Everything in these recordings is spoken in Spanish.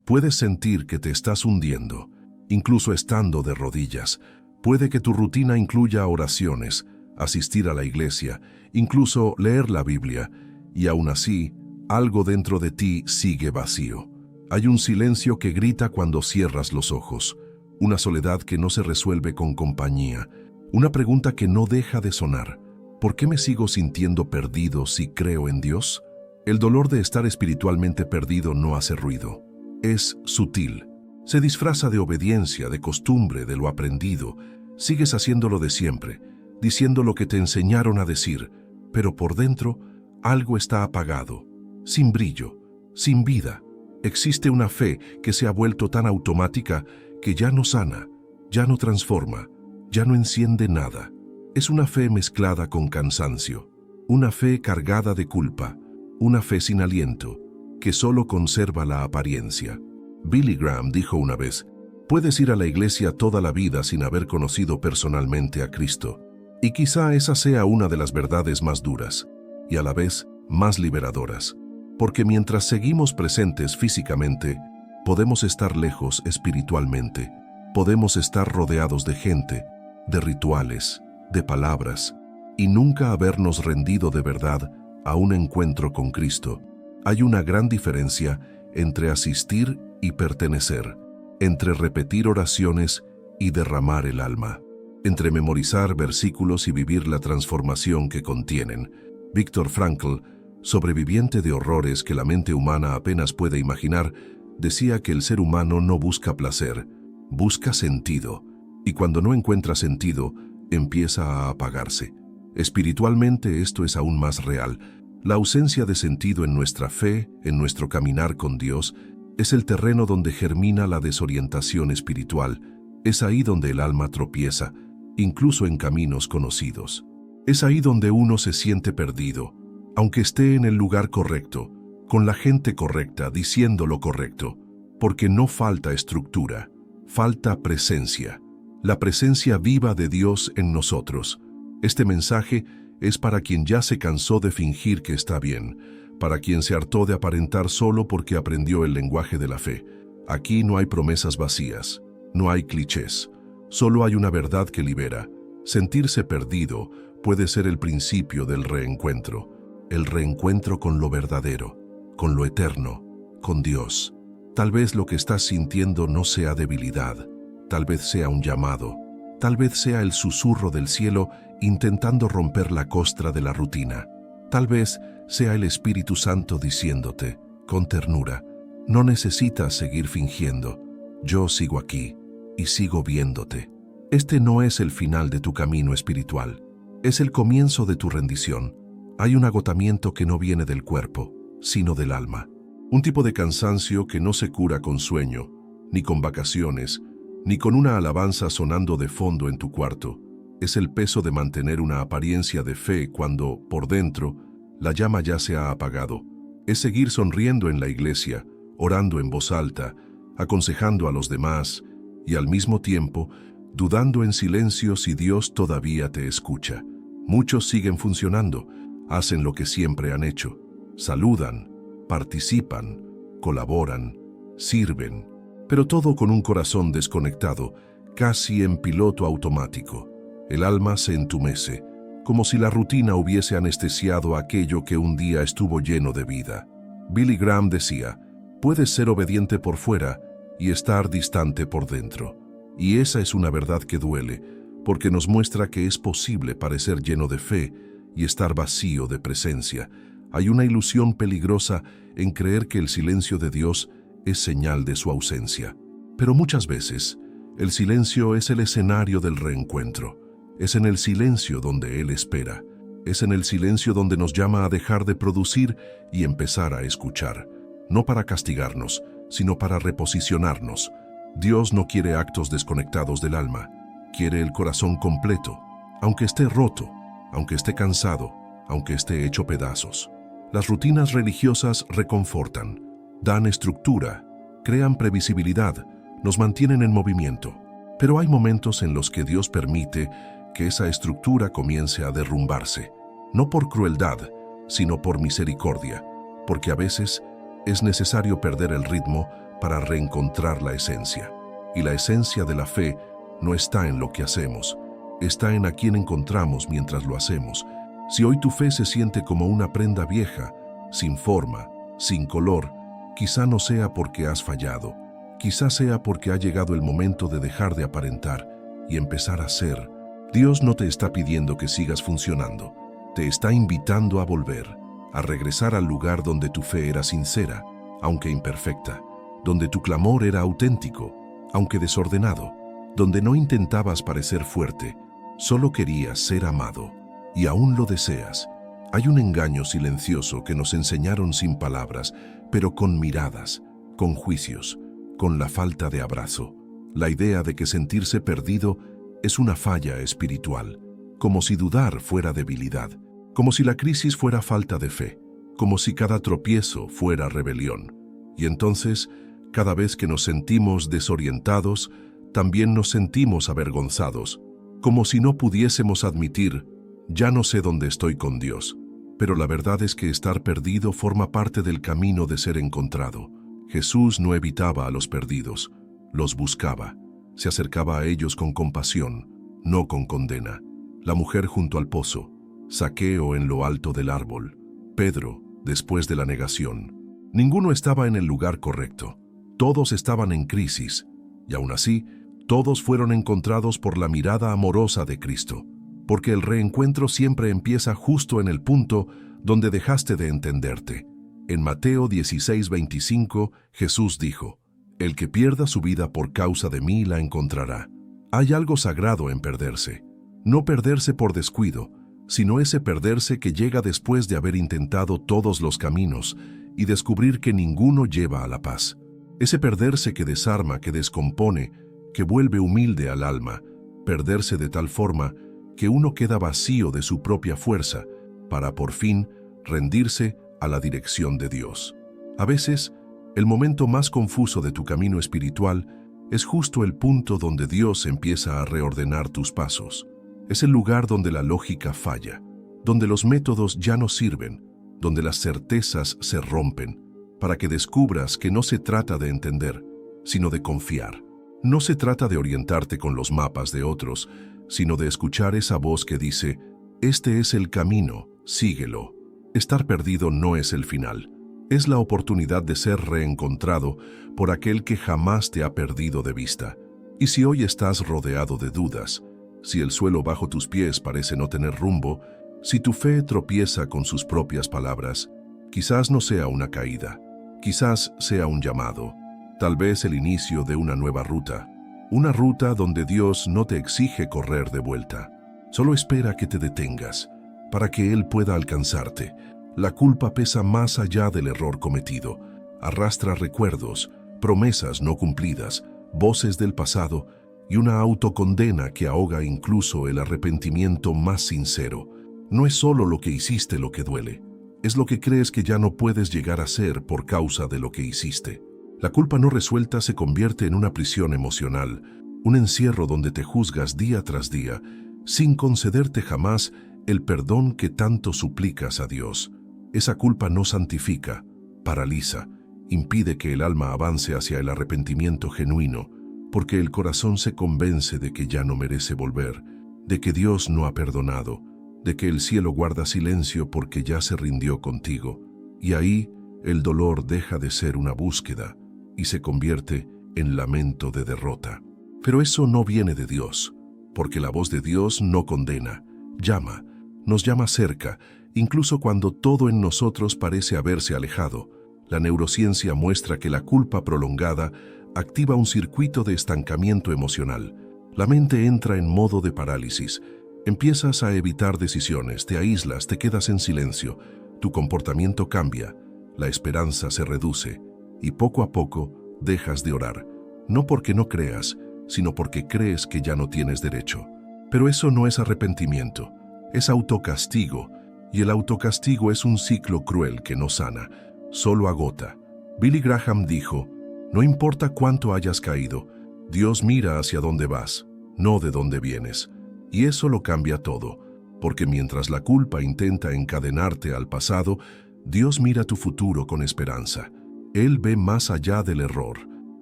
Puedes sentir que te estás hundiendo, incluso estando de rodillas. Puede que tu rutina incluya oraciones, asistir a la iglesia, incluso leer la Biblia, y aún así, algo dentro de ti sigue vacío. Hay un silencio que grita cuando cierras los ojos, una soledad que no se resuelve con compañía, una pregunta que no deja de sonar. ¿Por qué me sigo sintiendo perdido si creo en Dios? El dolor de estar espiritualmente perdido no hace ruido. Es sutil. Se disfraza de obediencia, de costumbre, de lo aprendido. Sigues haciéndolo de siempre, diciendo lo que te enseñaron a decir, pero por dentro algo está apagado, sin brillo, sin vida. Existe una fe que se ha vuelto tan automática que ya no sana, ya no transforma, ya no enciende nada. Es una fe mezclada con cansancio, una fe cargada de culpa, una fe sin aliento, que solo conserva la apariencia. Billy Graham dijo una vez: puedes ir a la iglesia toda la vida sin haber conocido personalmente a Cristo. Y quizá esa sea una de las verdades más duras, y a la vez más liberadoras. Porque mientras seguimos presentes físicamente, podemos estar lejos espiritualmente. Podemos estar rodeados de gente, de rituales, de palabras, y nunca habernos rendido de verdad a un encuentro con Cristo. Hay una gran diferencia entre asistir y pertenecer, entre repetir oraciones y derramar el alma, entre memorizar versículos y vivir la transformación que contienen. Viktor Frankl, sobreviviente de horrores que la mente humana apenas puede imaginar, decía que el ser humano no busca placer, busca sentido, y cuando no encuentra sentido, empieza a apagarse. Espiritualmente esto es aún más real. La ausencia de sentido en nuestra fe, en nuestro caminar con Dios, es el terreno donde germina la desorientación espiritual. Es ahí donde el alma tropieza, incluso en caminos conocidos. Es ahí donde uno se siente perdido, aunque esté en el lugar correcto, con la gente correcta, diciendo lo correcto, porque no falta estructura, falta presencia, la presencia viva de Dios en nosotros. Este mensaje es para quien ya se cansó de fingir que está bien, para quien se hartó de aparentar solo porque aprendió el lenguaje de la fe. Aquí no hay promesas vacías, no hay clichés, solo hay una verdad que libera. Sentirse perdido puede ser el principio del reencuentro, el reencuentro con lo verdadero, con lo eterno, con Dios. Tal vez lo que estás sintiendo no sea debilidad, tal vez sea un llamado, tal vez sea el susurro del cielo intentando romper la costra de la rutina. Tal vez sea el Espíritu Santo diciéndote, con ternura: no necesitas seguir fingiendo, yo sigo aquí y sigo viéndote. Este no es el final de tu camino espiritual, es el comienzo de tu rendición. Hay un agotamiento que no viene del cuerpo, sino del alma. Un tipo de cansancio que no se cura con sueño, ni con vacaciones, ni con una alabanza sonando de fondo en tu cuarto. Es el peso de mantener una apariencia de fe cuando, por dentro, la llama ya se ha apagado. Es seguir sonriendo en la iglesia, orando en voz alta, aconsejando a los demás, y al mismo tiempo, dudando en silencio si Dios todavía te escucha. Muchos siguen funcionando, hacen lo que siempre han hecho. Saludan, participan, colaboran, sirven, pero todo con un corazón desconectado, casi en piloto automático. El alma se entumece, como si la rutina hubiese anestesiado aquello que un día estuvo lleno de vida. Billy Graham decía: puedes ser obediente por fuera y estar distante por dentro. Y esa es una verdad que duele, porque nos muestra que es posible parecer lleno de fe y estar vacío de presencia. Hay una ilusión peligrosa en creer que el silencio de Dios es señal de su ausencia. Pero muchas veces, el silencio es el escenario del reencuentro. Es en el silencio donde Él espera. Es en el silencio donde nos llama a dejar de producir y empezar a escuchar. No para castigarnos, sino para reposicionarnos. Dios no quiere actos desconectados del alma. Quiere el corazón completo, aunque esté roto, aunque esté cansado, aunque esté hecho pedazos. Las rutinas religiosas reconfortan, dan estructura, crean previsibilidad, nos mantienen en movimiento. Pero hay momentos en los que Dios permite que esa estructura comience a derrumbarse, no por crueldad, sino por misericordia, porque a veces es necesario perder el ritmo para reencontrar la esencia. Y la esencia de la fe no está en lo que hacemos, está en a quién encontramos mientras lo hacemos. Si hoy tu fe se siente como una prenda vieja, sin forma, sin color, quizá no sea porque has fallado, quizá sea porque ha llegado el momento de dejar de aparentar y empezar a ser. Dios no te está pidiendo que sigas funcionando, te está invitando a volver, a regresar al lugar donde tu fe era sincera, aunque imperfecta, donde tu clamor era auténtico, aunque desordenado, donde no intentabas parecer fuerte, solo querías ser amado, y aún lo deseas. Hay un engaño silencioso que nos enseñaron sin palabras, pero con miradas, con juicios, con la falta de abrazo. La idea de que sentirse perdido es una falla espiritual, como si dudar fuera debilidad, como si la crisis fuera falta de fe, como si cada tropiezo fuera rebelión. Y entonces, cada vez que nos sentimos desorientados, también nos sentimos avergonzados, como si no pudiésemos admitir, ya no sé dónde estoy con Dios. Pero la verdad es que estar perdido forma parte del camino de ser encontrado. Jesús no evitaba a los perdidos, los buscaba. Se acercaba a ellos con compasión, no con condena. La mujer junto al pozo, Zaqueo en lo alto del árbol, Pedro después de la negación. Ninguno estaba en el lugar correcto. Todos estaban en crisis, y aún así, todos fueron encontrados por la mirada amorosa de Cristo, porque el reencuentro siempre empieza justo en el punto donde dejaste de entenderte. En Mateo 16:25, Jesús dijo, «El que pierda su vida por causa de mí la encontrará». Hay algo sagrado en perderse. No perderse por descuido, sino ese perderse que llega después de haber intentado todos los caminos y descubrir que ninguno lleva a la paz. Ese perderse que desarma, que descompone, que vuelve humilde al alma, perderse de tal forma que uno queda vacío de su propia fuerza para por fin rendirse a la dirección de Dios. A veces, el momento más confuso de tu camino espiritual es justo el punto donde Dios empieza a reordenar tus pasos. Es el lugar donde la lógica falla, donde los métodos ya no sirven, donde las certezas se rompen, para que descubras que no se trata de entender, sino de confiar. No se trata de orientarte con los mapas de otros, sino de escuchar esa voz que dice, «Este es el camino, síguelo». Estar perdido no es el final, es la oportunidad de ser reencontrado por aquel que jamás te ha perdido de vista. Y si hoy estás rodeado de dudas, si el suelo bajo tus pies parece no tener rumbo, si tu fe tropieza con sus propias palabras, quizás no sea una caída, quizás sea un llamado, tal vez el inicio de una nueva ruta, una ruta donde Dios no te exige correr de vuelta, solo espera que te detengas, para que Él pueda alcanzarte. La culpa pesa más allá del error cometido, arrastra recuerdos, promesas no cumplidas, voces del pasado y una autocondena que ahoga incluso el arrepentimiento más sincero. No es solo lo que hiciste lo que duele, es lo que crees que ya no puedes llegar a ser por causa de lo que hiciste. La culpa no resuelta se convierte en una prisión emocional, un encierro donde te juzgas día tras día, sin concederte jamás el perdón que tanto suplicas a Dios. Esa culpa no santifica, paraliza, impide que el alma avance hacia el arrepentimiento genuino, porque el corazón se convence de que ya no merece volver, de que Dios no ha perdonado, de que el cielo guarda silencio porque ya se rindió contigo, y ahí el dolor deja de ser una búsqueda y se convierte en lamento de derrota. Pero eso no viene de Dios, porque la voz de Dios no condena, llama, nos llama cerca, incluso cuando todo en nosotros parece haberse alejado. La neurociencia muestra que la culpa prolongada activa un circuito de estancamiento emocional. La mente entra en modo de parálisis. Empiezas a evitar decisiones, te aíslas, te quedas en silencio. Tu comportamiento cambia, la esperanza se reduce y poco a poco dejas de orar. No porque no creas, sino porque crees que ya no tienes derecho. Pero eso no es arrepentimiento, es autocastigo. Y el autocastigo es un ciclo cruel que no sana, solo agota. Billy Graham dijo, no importa cuánto hayas caído, Dios mira hacia dónde vas, no de dónde vienes. Y eso lo cambia todo, porque mientras la culpa intenta encadenarte al pasado, Dios mira tu futuro con esperanza. Él ve más allá del error,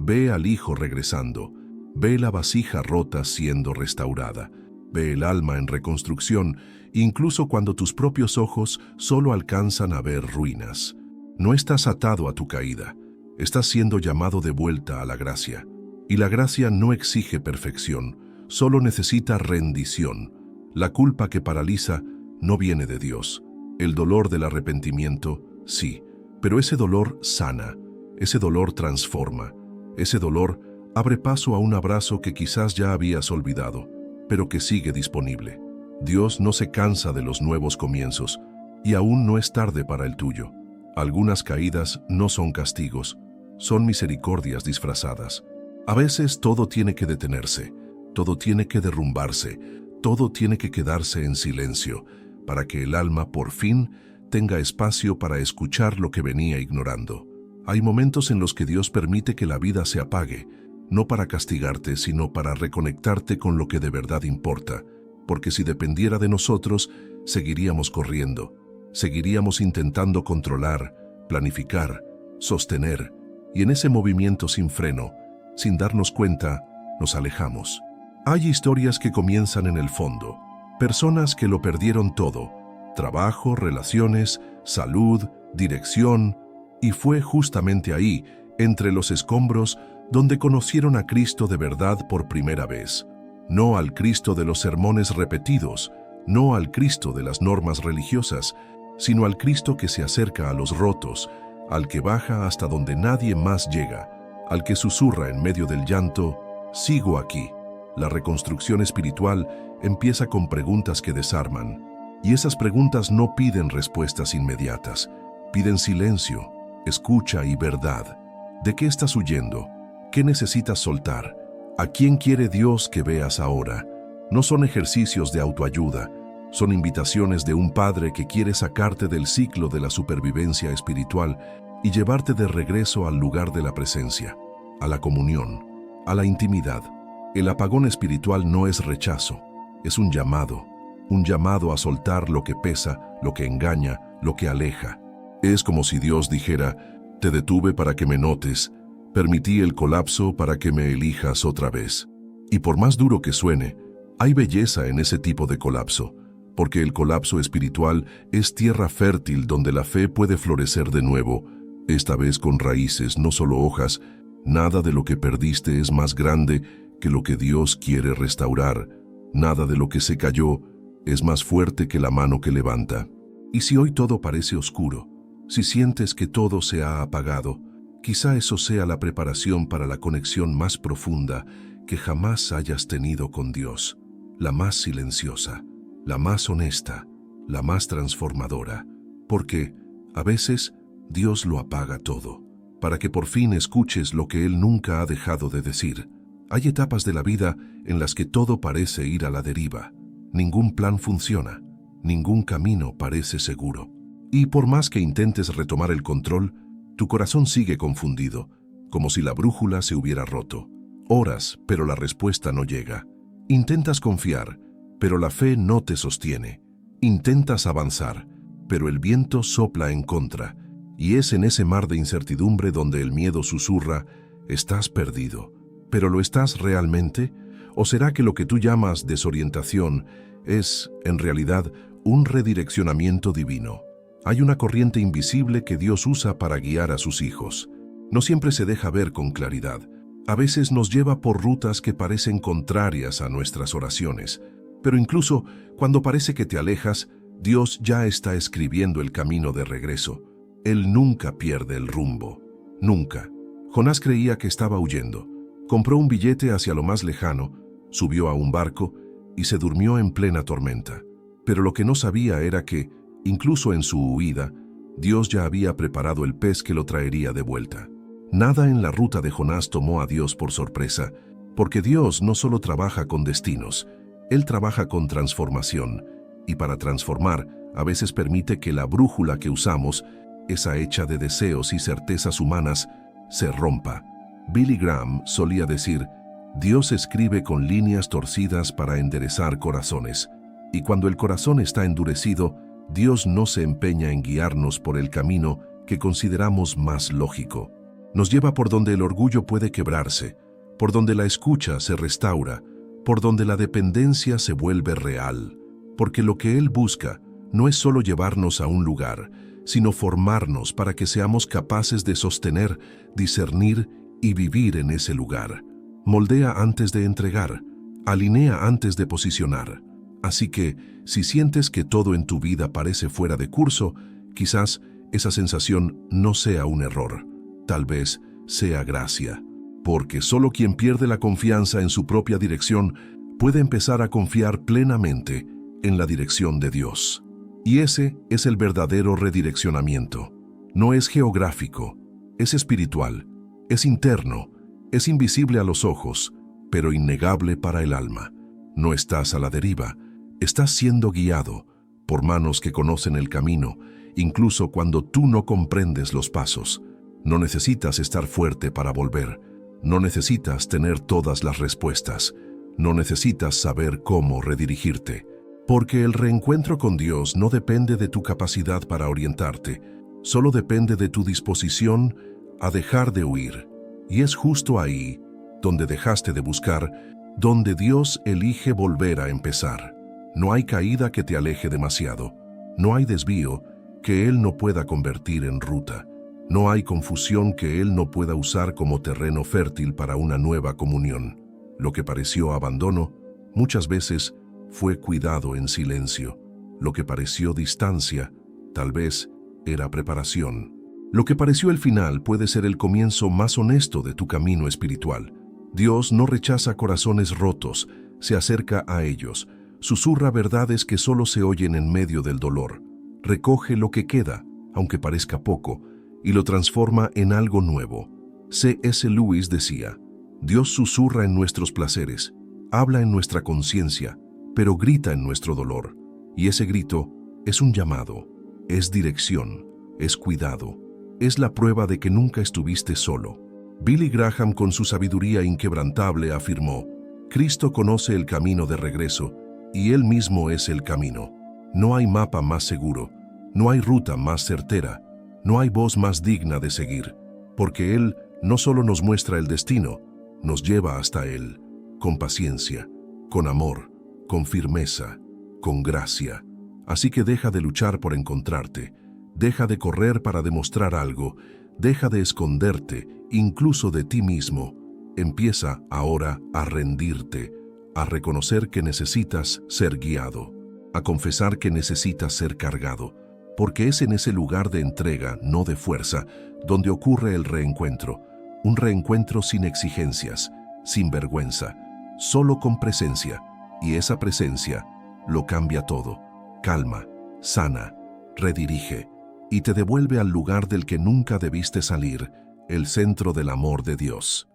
Ve al hijo regresando, ve la vasija rota siendo restaurada, ve el alma en reconstrucción, incluso cuando tus propios ojos solo alcanzan a ver ruinas. No estás atado a tu caída, estás siendo llamado de vuelta a la gracia. Y la gracia no exige perfección, solo necesita rendición. La culpa que paraliza no viene de Dios. El dolor del arrepentimiento, sí, pero ese dolor sana, ese dolor transforma, ese dolor abre paso a un abrazo que quizás ya habías olvidado, pero que sigue disponible. Dios no se cansa de los nuevos comienzos, y aún no es tarde para el tuyo. Algunas caídas no son castigos, son misericordias disfrazadas. A veces todo tiene que detenerse, todo tiene que derrumbarse, todo tiene que quedarse en silencio, para que el alma por fin tenga espacio para escuchar lo que venía ignorando. Hay momentos en los que Dios permite que la vida se apague, no para castigarte, sino para reconectarte con lo que de verdad importa, porque si dependiera de nosotros, seguiríamos corriendo, seguiríamos intentando controlar, planificar, sostener, y en ese movimiento sin freno, sin darnos cuenta, nos alejamos. Hay historias que comienzan en el fondo, personas que lo perdieron todo, trabajo, relaciones, salud, dirección, y fue justamente ahí, entre los escombros, donde conocieron a Cristo de verdad por primera vez. No al Cristo de los sermones repetidos, no al Cristo de las normas religiosas, sino al Cristo que se acerca a los rotos, al que baja hasta donde nadie más llega, al que susurra en medio del llanto, «Sigo aquí». La reconstrucción espiritual empieza con preguntas que desarman, y esas preguntas no piden respuestas inmediatas, piden silencio, escucha y verdad. ¿De qué estás huyendo? ¿Qué necesitas soltar? ¿A quién quiere Dios que veas ahora? No son ejercicios de autoayuda, son invitaciones de un Padre que quiere sacarte del ciclo de la supervivencia espiritual y llevarte de regreso al lugar de la presencia, a la comunión, a la intimidad. El apagón espiritual no es rechazo, es un llamado a soltar lo que pesa, lo que engaña, lo que aleja. Es como si Dios dijera, te detuve para que me notes, permití el colapso para que me elijas otra vez. Y por más duro que suene, hay belleza en ese tipo de colapso, porque el colapso espiritual es tierra fértil donde la fe puede florecer de nuevo, esta vez con raíces, no solo hojas. Nada de lo que perdiste es más grande que lo que Dios quiere restaurar. Nada de lo que se cayó es más fuerte que la mano que levanta. Y si hoy todo parece oscuro, si sientes que todo se ha apagado, quizá eso sea la preparación para la conexión más profunda que jamás hayas tenido con Dios, la más silenciosa, la más honesta, la más transformadora, porque a veces Dios lo apaga todo, para que por fin escuches lo que Él nunca ha dejado de decir. Hay etapas de la vida en las que todo parece ir a la deriva, ningún plan funciona, ningún camino parece seguro. Y por más que intentes retomar el control, tu corazón sigue confundido, como si la brújula se hubiera roto. Oras, pero la respuesta no llega. Intentas confiar, pero la fe no te sostiene. Intentas avanzar, pero el viento sopla en contra, y es en ese mar de incertidumbre donde el miedo susurra, estás perdido. ¿Pero lo estás realmente? ¿O será que lo que tú llamas desorientación es, en realidad, un redireccionamiento divino? Hay una corriente invisible que Dios usa para guiar a sus hijos. No siempre se deja ver con claridad. A veces nos lleva por rutas que parecen contrarias a nuestras oraciones. Pero incluso cuando parece que te alejas, Dios ya está escribiendo el camino de regreso. Él nunca pierde el rumbo. Nunca. Jonás creía que estaba huyendo. Compró un billete hacia lo más lejano, subió a un barco y se durmió en plena tormenta. Pero lo que no sabía era que, incluso en su huida, Dios ya había preparado el pez que lo traería de vuelta. Nada en la ruta de Jonás tomó a Dios por sorpresa, porque Dios no solo trabaja con destinos, Él trabaja con transformación, y para transformar, a veces permite que la brújula que usamos, esa hecha de deseos y certezas humanas, se rompa. Billy Graham solía decir, Dios escribe con líneas torcidas para enderezar corazones, y cuando el corazón está endurecido, Dios no se empeña en guiarnos por el camino que consideramos más lógico. Nos lleva por donde el orgullo puede quebrarse, por donde la escucha se restaura, por donde la dependencia se vuelve real, porque lo que Él busca no es solo llevarnos a un lugar, sino formarnos para que seamos capaces de sostener, discernir y vivir en ese lugar. Moldea antes de entregar, alinea antes de posicionar. Así que, si sientes que todo en tu vida parece fuera de curso, quizás esa sensación no sea un error, tal vez sea gracia. Porque solo quien pierde la confianza en su propia dirección puede empezar a confiar plenamente en la dirección de Dios. Y ese es el verdadero redireccionamiento. No es geográfico, es espiritual, es interno, es invisible a los ojos, pero innegable para el alma. No estás a la deriva, estás siendo guiado por manos que conocen el camino, incluso cuando tú no comprendes los pasos. No necesitas estar fuerte para volver, no necesitas tener todas las respuestas, no necesitas saber cómo redirigirte. Porque el reencuentro con Dios no depende de tu capacidad para orientarte, solo depende de tu disposición a dejar de huir. Y es justo ahí, donde dejaste de buscar, donde Dios elige volver a empezar. No hay caída que te aleje demasiado, no hay desvío que Él no pueda convertir en ruta, no hay confusión que Él no pueda usar como terreno fértil para una nueva comunión. Lo que pareció abandono, muchas veces fue cuidado en silencio. Lo que pareció distancia, tal vez era preparación. Lo que pareció el final puede ser el comienzo más honesto de tu camino espiritual. Dios no rechaza corazones rotos, se acerca a ellos, susurra verdades que solo se oyen en medio del dolor, recoge lo que queda, aunque parezca poco, y lo transforma en algo nuevo. C.S. Lewis decía, Dios susurra en nuestros placeres, habla en nuestra conciencia, pero grita en nuestro dolor, y ese grito es un llamado, es dirección, es cuidado, es la prueba de que nunca estuviste solo. Billy Graham, con su sabiduría inquebrantable, afirmó, Cristo conoce el camino de regreso, y Él mismo es el camino. No hay mapa más seguro, no hay ruta más certera, no hay voz más digna de seguir, porque Él no solo nos muestra el destino, nos lleva hasta Él, con paciencia, con amor, con firmeza, con gracia. Así que deja de luchar por encontrarte, deja de correr para demostrar algo, deja de esconderte, incluso de ti mismo. Empieza ahora a rendirte, a reconocer que necesitas ser guiado, a confesar que necesitas ser cargado, porque es en ese lugar de entrega, no de fuerza, donde ocurre el reencuentro, un reencuentro sin exigencias, sin vergüenza, solo con presencia. Y esa presencia lo cambia todo, calma, sana, redirige y te devuelve al lugar del que nunca debiste salir, el centro del amor de Dios.